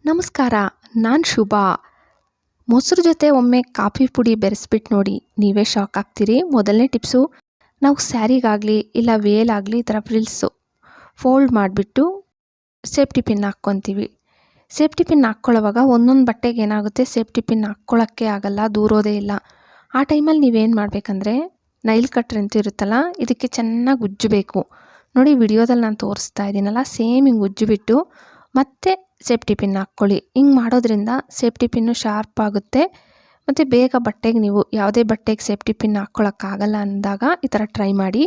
ನಮಸ್ಕಾರ, ನಾನು ಶುಭಾ. ಮೊಸರು ಜೊತೆ ಒಮ್ಮೆ ಕಾಫಿ ಪುಡಿ ಬೆರೆಸ್ಬಿಟ್ಟು ನೋಡಿ, ನೀವೇ ಶಾಕ್ ಆಗ್ತೀರಿ. ಮೊದಲನೇ ಟಿಪ್ಸು, ನಾವು ಸ್ಯಾರಿಗಾಗಲಿ ಇಲ್ಲ ವೇಲಾಗಲಿ ಈ ಥರ ಫ್ರಿಲ್ಸು ಫೋಲ್ಡ್ ಮಾಡಿಬಿಟ್ಟು ಸೇಫ್ಟಿ ಪಿನ್ ಹಾಕ್ಕೊತೀವಿ. ಸೇಫ್ಟಿ ಪಿನ್ ಹಾಕ್ಕೊಳ್ಳೋವಾಗ ಒಂದೊಂದು ಬಟ್ಟೆಗೆ ಏನಾಗುತ್ತೆ, ಸೇಫ್ಟಿ ಪಿನ್ ಹಾಕ್ಕೊಳ್ಳೋಕ್ಕೆ ಆಗಲ್ಲ, ದೂರೋದೇ ಇಲ್ಲ. ಆ ಟೈಮಲ್ಲಿ ನೀವೇನು ಮಾಡಬೇಕಂದ್ರೆ, ನೈಲ್ ಕಟ್ರ್ ಅಂತ ಇರುತ್ತಲ್ಲ, ಇದಕ್ಕೆ ಚೆನ್ನಾಗಿ ಉಜ್ಜಬೇಕು. ನೋಡಿ, ವಿಡಿಯೋದಲ್ಲಿ ನಾನು ತೋರಿಸ್ತಾ ಇದ್ದೀನಲ್ಲ, ಸೇಮ್ ಹಿಂಗೆ ಉಜ್ಜಿಬಿಟ್ಟು ಮತ್ತೆ ಸೇಫ್ಟಿ ಪಿನ್ ಹಾಕ್ಕೊಳ್ಳಿ. ಹಿಂಗೆ ಮಾಡೋದ್ರಿಂದ ಸೇಫ್ಟಿ ಪಿನ್ನು ಶಾರ್ಪ್ ಆಗುತ್ತೆ ಮತ್ತು ಬೇಗ ಬಟ್ಟೆಗೆ ನೀವು ಯಾವುದೇ ಬಟ್ಟೆಗೆ ಸೇಫ್ಟಿ ಪಿನ್ ಹಾಕ್ಕೊಳ್ಳೋಕ್ಕಾಗಲ್ಲ ಅಂದಾಗ ಈ ಥರ ಟ್ರೈ ಮಾಡಿ.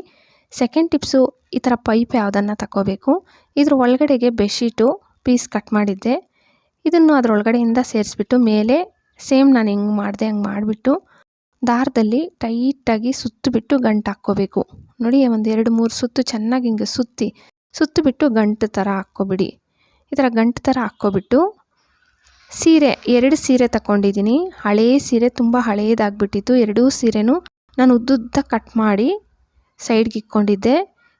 ಸೆಕೆಂಡ್ ಟಿಪ್ಸು, ಈ ಥರ ಪೈಪ್ ಯಾವುದನ್ನು ತಗೋಬೇಕು. ಇದ್ರ ಒಳಗಡೆಗೆ ಬೆಡ್ಶೀಟು ಪೀಸ್ ಕಟ್ ಮಾಡಿದ್ದೆ, ಇದನ್ನು ಅದರೊಳಗಡೆಯಿಂದ ಸೇರಿಸ್ಬಿಟ್ಟು ಮೇಲೆ ಸೇಮ್ ನಾನು ಹೆಂಗೆ ಮಾಡಿದೆ ಹಂಗೆ ಮಾಡಿಬಿಟ್ಟು ದಾರದಲ್ಲಿ ಟೈಟಾಗಿ ಸುತ್ತಿಬಿಟ್ಟು ಗಂಟು ಹಾಕ್ಕೋಬೇಕು. ನೋಡಿ, ಒಂದು 2-3 ಸುತ್ತು ಚೆನ್ನಾಗಿ ಹಿಂಗೆ ಸುತ್ತಿಬಿಟ್ಟು ಗಂಟು ಥರ ಹಾಕ್ಕೊಬಿಡಿ. ಈ ಥರ ಗಂಟು ಥರ ಹಾಕ್ಕೊಬಿಟ್ಟು ಸೀರೆ 2 ಸೀರೆ ತಗೊಂಡಿದ್ದೀನಿ. ಹಳೆಯ ಸೀರೆ ತುಂಬ ಹಳೆಯದಾಗ್ಬಿಟ್ಟಿತ್ತು. 2 ಸೀರೆನೂ ನಾನು ಉದ್ದುದ್ದ ಕಟ್ ಮಾಡಿ ಸೈಡ್ಗೆ ಇಕ್ಕೊಂಡಿದ್ದೆ.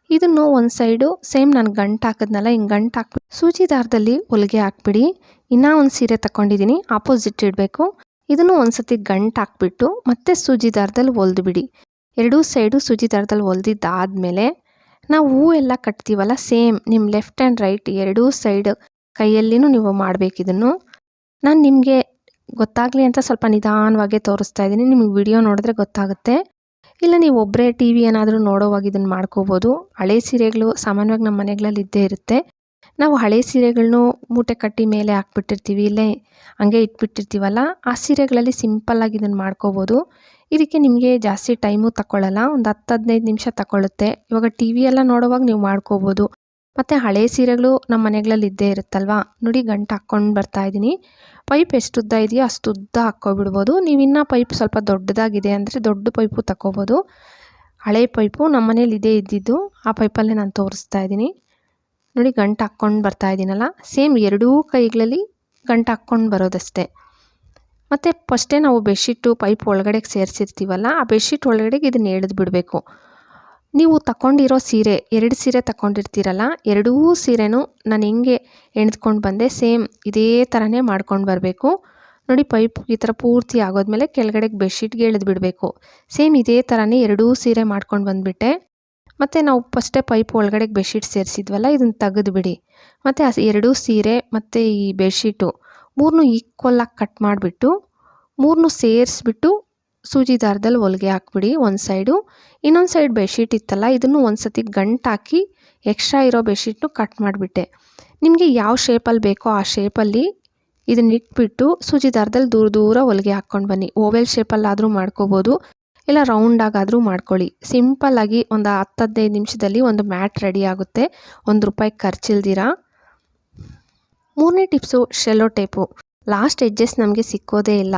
ಇದನ್ನು ಒಂದು ಸೈಡು ಸೇಮ್ ನಾನು ಗಂಟು ಹಾಕಿದ್ನಲ್ಲ, ಹಿಂಗೆ ಗಂಟು ಹಾಕ್ಬಿಟ್ಟು ಸೂಜಿ ದಾರದಲ್ಲಿ ಹೊಲಿಗೆ ಹಾಕ್ಬಿಡಿ. ಇನ್ನೂ ಒಂದು ಸೀರೆ ತಗೊಂಡಿದ್ದೀನಿ, ಆಪೋಸಿಟ್ ಇಡಬೇಕು. ಇದನ್ನು ಒಂದು ಸತಿ ಗಂಟು ಹಾಕ್ಬಿಟ್ಟು ಮತ್ತೆ ಸೂಜಿ ದಾರದಲ್ಲಿ ಹೊಲ್ದು ಬಿಡಿ. 2 ಸೈಡು ಸೂಜಿ ದಾರದಲ್ಲಿ ಹೊಲ್ದಿದ್ದಾದಮೇಲೆ ನಾವು ಹೂ ಎಲ್ಲ ಕಟ್ತೀವಲ್ಲ, ಸೇಮ್ ನಿಮ್ಮ ಲೆಫ್ಟ್ ಆ್ಯಂಡ್ ರೈಟ್ 2 ಸೈಡ್ ಕೈಯಲ್ಲಿನೂ ನೀವು ಮಾಡಬೇಕಿದನ್ನು. ನಾನು ನಿಮಗೆ ಗೊತ್ತಾಗಲಿ ಅಂತ ಸ್ವಲ್ಪ ನಿಧಾನವಾಗೇ ತೋರಿಸ್ತಾ ಇದ್ದೀನಿ. ನಿಮಗೆ ವಿಡಿಯೋ ನೋಡಿದ್ರೆ ಗೊತ್ತಾಗುತ್ತೆ. ಇಲ್ಲ ನೀವು ಒಬ್ಬರೇ ಟಿ ವಿ ಏನಾದರೂ ನೋಡೋವಾಗ ಇದನ್ನು ಮಾಡ್ಕೋಬೋದು. ಹಳೆ ಸೀರೆಗಳು ಸಾಮಾನ್ಯವಾಗಿ ನಮ್ಮ ಮನೆಗಳಲ್ಲಿ ಇದ್ದೇ ಇರುತ್ತೆ. ನಾವು ಹಳೆ ಸೀರೆಗಳನ್ನೂ ಮೂಟೆ ಕಟ್ಟಿ ಮೇಲೆ ಹಾಕ್ಬಿಟ್ಟಿರ್ತೀವಿ, ಇಲ್ಲೇ ಹಂಗೆ ಇಟ್ಬಿಟ್ಟಿರ್ತೀವಲ್ಲ, ಆ ಸೀರೆಗಳಲ್ಲಿ ಸಿಂಪಲ್ಲಾಗಿ ಇದನ್ನು ಮಾಡ್ಕೋಬೋದು. ಇದಕ್ಕೆ ನಿಮಗೆ ಜಾಸ್ತಿ ಟೈಮು ತಗೊಳ್ಳಲ್ಲ, ಒಂದು 10-15 ನಿಮಿಷ ತಗೊಳ್ಳುತ್ತೆ. ಇವಾಗ ಟಿ ವಿ ಎಲ್ಲ ನೋಡೋವಾಗ ನೀವು ಮಾಡ್ಕೋಬೋದು. ಮತ್ತು ಹಳೆ ಸೀರೆಗಳು ನಮ್ಮ ಮನೆಗಳಲ್ಲಿ ಇದ್ದೇ ಇರುತ್ತಲ್ವ. ನೋಡಿ, ಗಂಟು ಹಾಕ್ಕೊಂಡು ಬರ್ತಾಯಿದ್ದೀನಿ. ಪೈಪ್ ಎಷ್ಟು ಉದ್ದ ಇದೆಯೋ ಅಷ್ಟು ಉದ್ದ ಹಾಕ್ಕೊಬಿಡ್ಬೋದು. ನೀವು ಇನ್ನೂ ಪೈಪ್ ಸ್ವಲ್ಪ ದೊಡ್ಡದಾಗಿದೆ ಅಂದರೆ ದೊಡ್ಡ ಪೈಪು ತಗೋಬೋದು. ಹಳೆ ಪೈಪು ನಮ್ಮ ಮನೇಲಿ ಇದೇ ಇದ್ದಿದ್ದು, ಆ ಪೈಪಲ್ಲೇ ನಾನು ತೋರಿಸ್ತಾ ಇದ್ದೀನಿ. ನೋಡಿ, ಗಂಟು ಹಾಕ್ಕೊಂಡು ಬರ್ತಾಯಿದ್ದೀನಲ್ಲ, ಸೇಮ್ 2 ಕೈಗಳಲ್ಲಿ ಗಂಟು ಹಾಕ್ಕೊಂಡು ಬರೋದಷ್ಟೇ. ಮತ್ತು ಫಸ್ಟೇ ನಾವು ಬೆಡ್ಶೀಟು ಪೈಪ್ ಒಳಗಡೆಗೆ ಸೇರಿಸಿರ್ತೀವಲ್ಲ, ಆ ಬೆಡ್ಶೀಟ್ ಒಳಗಡೆಗೆ ಇದನ್ನು ಎಳೆದು ಬಿಡಬೇಕು. ನೀವು ತಗೊಂಡಿರೋ ಸೀರೆ 2 ಸೀರೆ ತಗೊಂಡಿರ್ತೀರಲ್ಲ, 2 ಸೀರೆನೂ ನಾನು ಹೆಂಗೆ ಎಣ್ದ್ಕೊಂಡು ಬಂದೆ ಸೇಮ್ ಇದೇ ಥರನೇ ಮಾಡ್ಕೊಂಡು ಬರಬೇಕು. ನೋಡಿ, ಪೈಪ್ ಈ ಥರ ಪೂರ್ತಿ ಆಗೋದ್ಮೇಲೆ ಕೆಳಗಡೆಗೆ ಬೆಡ್ಶೀಟ್ಗೆ ಎಳೆದು ಬಿಡಬೇಕು. ಸೇಮ್ ಇದೇ ಥರನೇ 2 ಸೀರೆ ಮಾಡ್ಕೊಂಡು ಬಂದುಬಿಟ್ಟೆ. ಮತ್ತು ನಾವು ಫಸ್ಟೇ ಪೈಪ್ ಒಳಗಡೆಗೆ ಬೆಡ್ಶೀಟ್ ಸೇರಿಸಿದ್ವಲ್ಲ, ಇದನ್ನು ತೆಗೆದುಬಿಡಿ. ಮತ್ತು ಆ 2 ಸೀರೆ ಮತ್ತು ಈ ಬೆಡ್ಶೀಟು 3 ಈಕ್ವಲಾಗಿ ಕಟ್ ಮಾಡಿಬಿಟ್ಟು 3 ಸೇರಿಸ್ಬಿಟ್ಟು ಸೂಜಿ ದಾರದಲ್ಲಿ ಹೊಲಿಗೆ ಹಾಕ್ಬಿಡಿ ಒಂದು ಸೈಡು. ಇನ್ನೊಂದು ಸೈಡ್ ಬೆಡ್ಶೀಟ್ ಇತ್ತಲ್ಲ, ಇದನ್ನು ಒಂದು ಸತಿ ಗಂಟು ಹಾಕಿ ಎಕ್ಸ್ಟ್ರಾ ಇರೋ ಬೆಡ್ಶೀಟ್ನು ಕಟ್ ಮಾಡಿಬಿಟ್ಟೆ. ನಿಮಗೆ ಯಾವ ಶೇಪಲ್ಲಿ ಬೇಕೋ ಆ ಶೇಪಲ್ಲಿ ಇದನ್ನ ಇಟ್ಬಿಟ್ಟು ಸೂಜಿ ದಾರದಲ್ಲಿ ದೂರ ಹೊಲಿಗೆ ಹಾಕ್ಕೊಂಡು ಬನ್ನಿ. ಓವೆಲ್ ಶೇಪಲ್ಲಾದರೂ ಮಾಡ್ಕೋಬೋದು, ಇಲ್ಲ ರೌಂಡಾಗಾದರೂ ಮಾಡ್ಕೊಳ್ಳಿ. ಸಿಂಪಲ್ಲಾಗಿ ಒಂದು 10-15 ನಿಮಿಷದಲ್ಲಿ ಒಂದು ಮ್ಯಾಟ್ ರೆಡಿ ಆಗುತ್ತೆ, ₹1 ಖರ್ಚಿಲ್ದಿರ. 3ನೇ ಟಿಪ್ಸು, ಶೆಲ್ಲೋ ಟೇಪು. ಲಾಸ್ಟ್ ಎಡ್ಜಸ್ ನಮಗೆ ಸಿಕ್ಕೋದೇ ಇಲ್ಲ.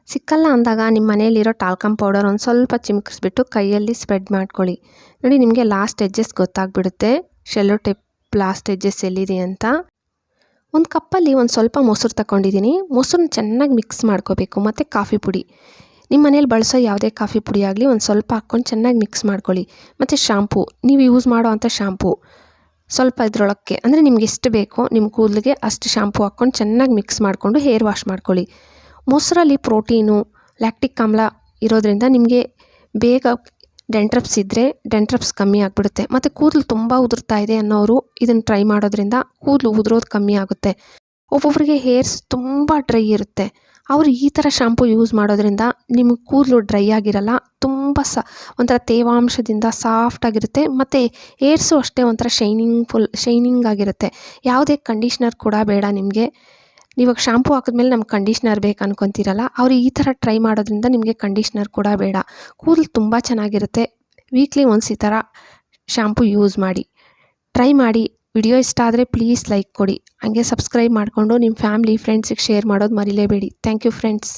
ಸಿಕ್ಕಲ್ಲ ಅಂದಾಗ ನಿಮ್ಮ ಮನೆಯಲ್ಲಿರೋ ಟಾಲ್ಕಮ್ ಪೌಡರ್ ಒಂದು ಸ್ವಲ್ಪ ಚಿಮ್ಕಿಸ್ಬಿಟ್ಟು ಕೈಯಲ್ಲಿ ಸ್ಪ್ರೆಡ್ ಮಾಡ್ಕೊಳ್ಳಿ. ನೋಡಿ, ನಿಮಗೆ ಲಾಸ್ಟ್ ಎಡ್ಜಸ್ ಗೊತ್ತಾಗ್ಬಿಡುತ್ತೆ ಶೆಲ್ಲೋ ಟೇಪ್ ಲಾಸ್ಟ್ ಎಡ್ಜಸ್ ಎಲ್ಲಿದೆ ಅಂತ. ಒಂದು ಕಪ್ಪಲ್ಲಿ ಒಂದು ಸ್ವಲ್ಪ ಮೊಸರು ತಗೊಂಡಿದ್ದೀನಿ. ಮೊಸರನ್ನ ಚೆನ್ನಾಗಿ ಮಿಕ್ಸ್ ಮಾಡ್ಕೋಬೇಕು. ಮತ್ತು ಕಾಫಿ ಪುಡಿ, ನಿಮ್ಮ ಮನೇಲಿ ಬಳಸೋ ಯಾವುದೇ ಕಾಫಿ ಪುಡಿ ಆಗಲಿ ಒಂದು ಸ್ವಲ್ಪ ಹಾಕ್ಕೊಂಡು ಚೆನ್ನಾಗಿ ಮಿಕ್ಸ್ ಮಾಡ್ಕೊಳ್ಳಿ. ಮತ್ತು ಶಾಂಪೂ, ನೀವು ಯೂಸ್ ಮಾಡೋ ಅಂಥ ಶಾಂಪೂ ಸ್ವಲ್ಪ ಇದರೊಳಕ್ಕೆ, ಅಂದರೆ ನಿಮ್ಗೆ ಎಷ್ಟು ಬೇಕೋ ನಿಮ್ಮ ಕೂದಲಿಗೆ ಅಷ್ಟು ಶಾಂಪೂ ಹಾಕ್ಕೊಂಡು ಚೆನ್ನಾಗಿ ಮಿಕ್ಸ್ ಮಾಡಿಕೊಂಡು ಹೇರ್ ವಾಶ್ ಮಾಡ್ಕೊಳ್ಳಿ. ಮೊಸರಲ್ಲಿ ಪ್ರೋಟೀನು, ಲ್ಯಾಕ್ಟಿಕ್ ಆಮ್ಲ ಇರೋದ್ರಿಂದ ನಿಮಗೆ ಬೇಗ ಡೆಂಟ್ರಪ್ಸ್ ಇದ್ದರೆ ಡೆಂಟ್ರಪ್ಸ್ ಕಮ್ಮಿ ಆಗಿಬಿಡುತ್ತೆ. ಮತ್ತು ಕೂದಲು ತುಂಬ ಉದುರ್ತಾ ಇದೆ ಅನ್ನೋರು ಇದನ್ನು ಟ್ರೈ ಮಾಡೋದ್ರಿಂದ ಕೂದಲು ಉದುರೋದು ಕಮ್ಮಿ ಆಗುತ್ತೆ. ಒಬ್ಬೊಬ್ಬರಿಗೆ ಹೇರ್ಸ್ ತುಂಬ ಡ್ರೈ ಇರುತ್ತೆ, ಅವರು ಈ ಥರ ಶಾಂಪೂ ಯೂಸ್ ಮಾಡೋದ್ರಿಂದ ನಿಮಗೆ ಕೂದಲು ಡ್ರೈ ಆಗಿರಲ್ಲ, ತುಂಬ ಒಂಥರ ತೇವಾಂಶದಿಂದ ಸಾಫ್ಟಾಗಿರುತ್ತೆ. ಮತ್ತು ಹೇರ್ಸು ಅಷ್ಟೇ ಒಂಥರ ಶೈನಿಂಗ್ ಆಗಿರುತ್ತೆ. ಯಾವುದೇ ಕಂಡೀಷ್ನರ್ ಕೂಡ ಬೇಡ ನಿಮಗೆ. ಇವಾಗ ಶಾಂಪೂ ಹಾಕಿದ್ಮೇಲೆ ನಮ್ಗೆ ಕಂಡೀಷ್ನರ್ ಬೇಕು ಅನ್ಕೊತೀರಲ್ಲ, ಅವರು ಈ ಥರ ಟ್ರೈ ಮಾಡೋದ್ರಿಂದ ನಿಮಗೆ ಕಂಡೀಷ್ನರ್ ಕೂಡ ಬೇಡ. ಕೂದಲು ತುಂಬ ಚೆನ್ನಾಗಿರುತ್ತೆ. ವೀಕ್ಲಿ ಒನ್ಸ್ ಈ ಥರ ಶಾಂಪೂ ಯೂಸ್ ಮಾಡಿ, ಟ್ರೈ ಮಾಡಿ. ವಿಡಿಯೋ ಇಷ್ಟ ಆದರೆ ಪ್ಲೀಸ್ ಲೈಕ್ ಕೊಡಿ. ಹಾಗೆ ಸಬ್ಸ್ಕ್ರೈಬ್ ಮಾಡಿಕೊಂಡು ನಿಮ್ಮ ಫ್ಯಾಮಿಲಿ ಫ್ರೆಂಡ್ಸಿಗೆ ಶೇರ್ ಮಾಡೋದು ಮರಿಲೇಬೇಡಿ. Thank you friends.